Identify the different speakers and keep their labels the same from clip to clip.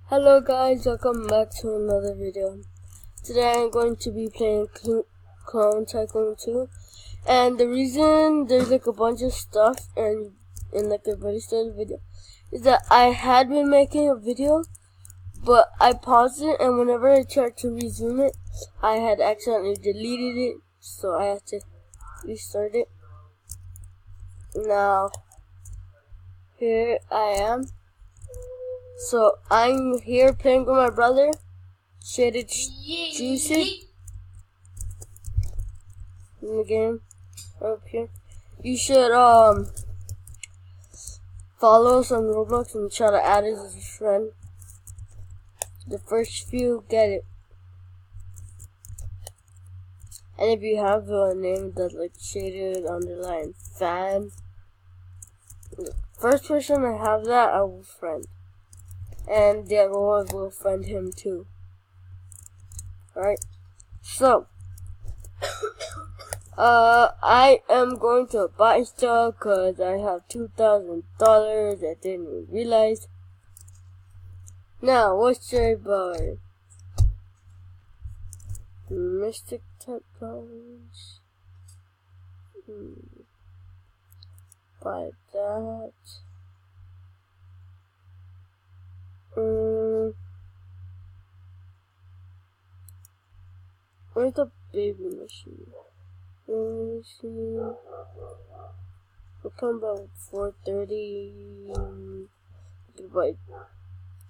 Speaker 1: Hello guys, welcome back to another video. Today I'm going to be playing Clone Tycoon 2, and the reason there's like a bunch of stuff and in like the very start of the video is that I had been making a video, but I paused it, and whenever I tried to resume it, I had accidentally deleted it, so I had to restart it. Now, here I am. So I'm here playing with my brother, Shaded Juicy, in the game up here. You should follow us on Roblox and try to add us as a friend. The first few get it. And if you have a name that's like Shaded underline fan, the first person to have that I will friend. And the other one will friend him too. Alright. So I am going to buy stuff because I have $2,000 I didn't even realize. Now, what should I buy? Mystic type cards. Buy that. Where's the baby machine? We'll come back at 4:30. Buy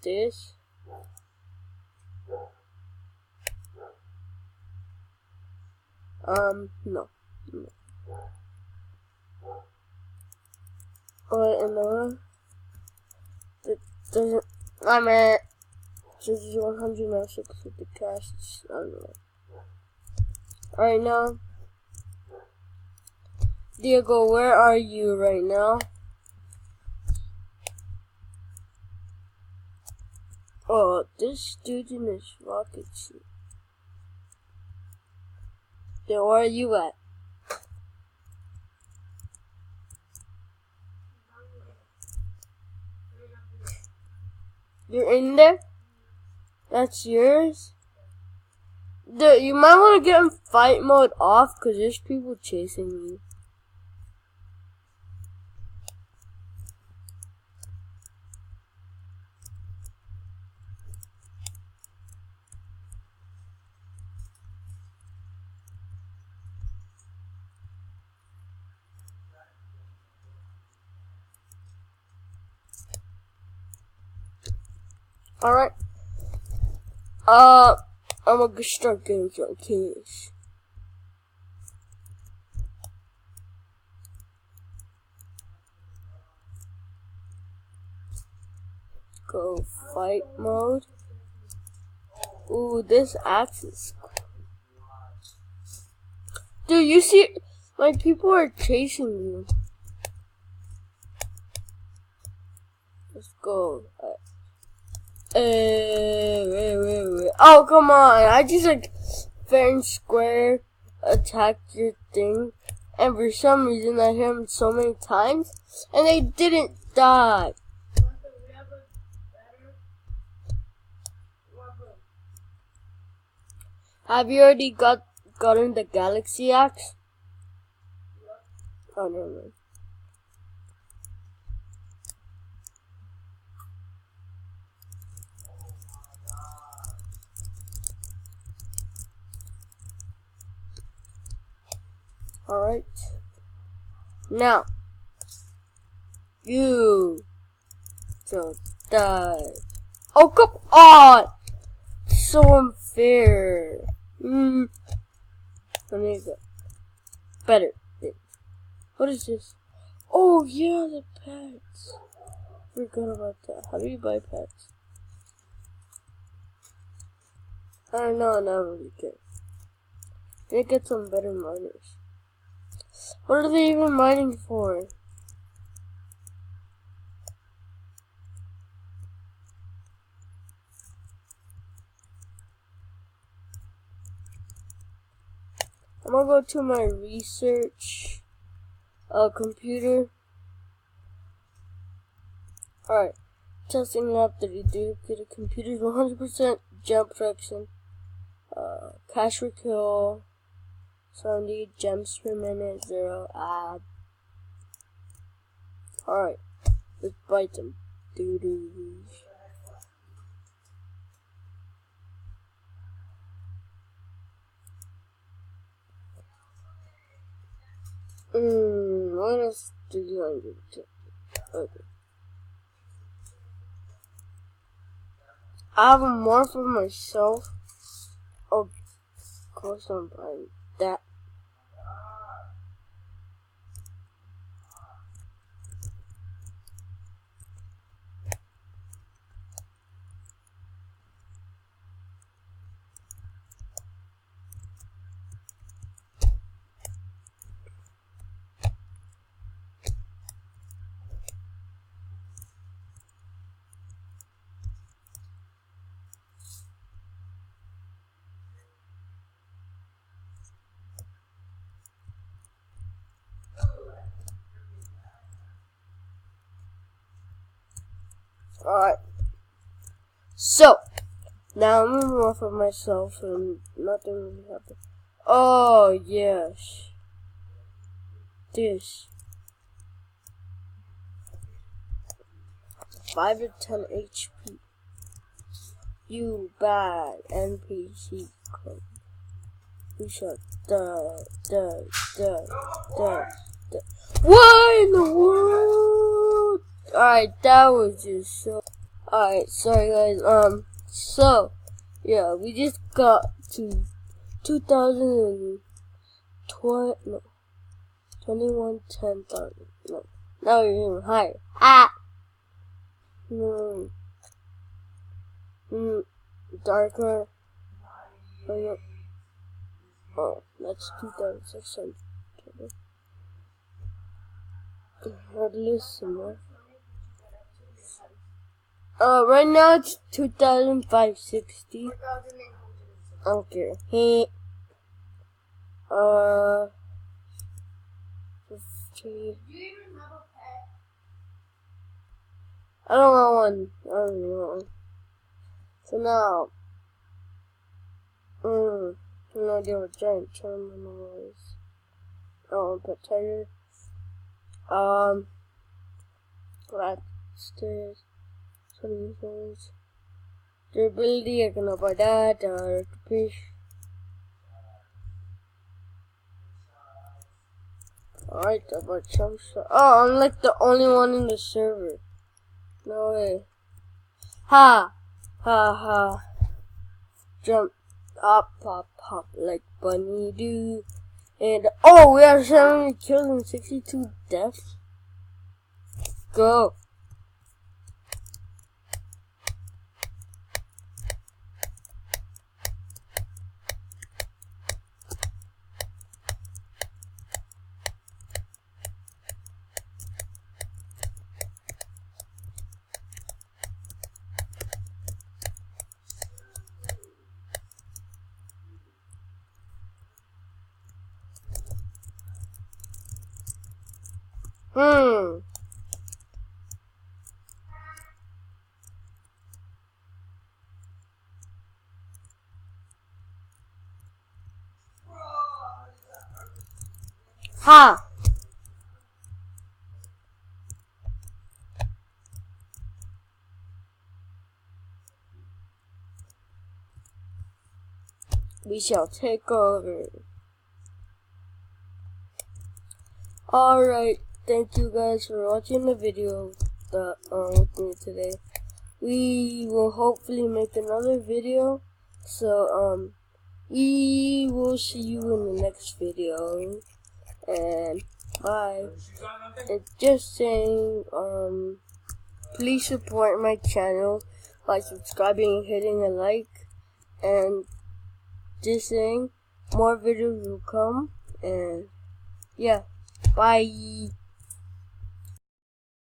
Speaker 1: this. No. And that doesn't. I'm at 196 with the cash. I don't know. Alright, now, Diego, where are you right now? Oh, this dude in his rocket suit. Then where are you at? You're in there? That's yours? Dude, you might want to get in fight mode off because there's people chasing you. Alright. I'm gonna start getting some cash. Go fight mode. Ooh, this axe is cool. Dude, you see, like, people are chasing you. Let's go. Wait. Oh, come on. I just, like, fair and square attacked your thing. And for some reason, I hit them so many times. And they didn't die. Have you already gotten the galaxy axe? Oh, no. Alright. Now, you don't die. Oh, come on! So unfair. Let me go. Better. What is this? Oh, yeah, the pets. Forgot about that. How do you buy pets? I don't know, I don't really care. I need to get some better miners. What are they even mining for? I'm gonna go to my research computer. Alright. testing lab 32. Get a computer's 100% jump protection. Cash per kill. 70 gems per minute. 0 ad. Alright. Let's bite them. Doo-doo. What else do you want to do? Okay. I have more for myself. Of course I'm buying that. Alright. So, now I'm more for myself and nothing really happened. Oh, yes. This. 5 to 10 HP. You bad NPC code. You shot the. What in the world? Alright, that was just so. Alright, sorry guys. So, yeah, we just got to 2020. No, 2110,000. No, now we're even higher. Darker. Oh, that's 2,600. Listen more. Right now it's 2,560. Okay. 50. I don't want one. I don't want one. So now, no idea what giant terminal is. Oh, pet tiger. Flat stairs. Durability, I can buy that. Fish. Alright, I bought some stuff. Oh, I'm like the only one in the server. No way. Ha! Ha ha. Jump up, pop, pop like bunny do. And oh, we have 70 kills and 62 deaths. Go. Ha! We shall take over. Alright, thank you guys for watching the video with me today. We will hopefully make another video. So, we will see you in the next video. And bye. And just saying, please support my channel by subscribing and hitting a like. And just saying, more videos will come. And yeah, bye.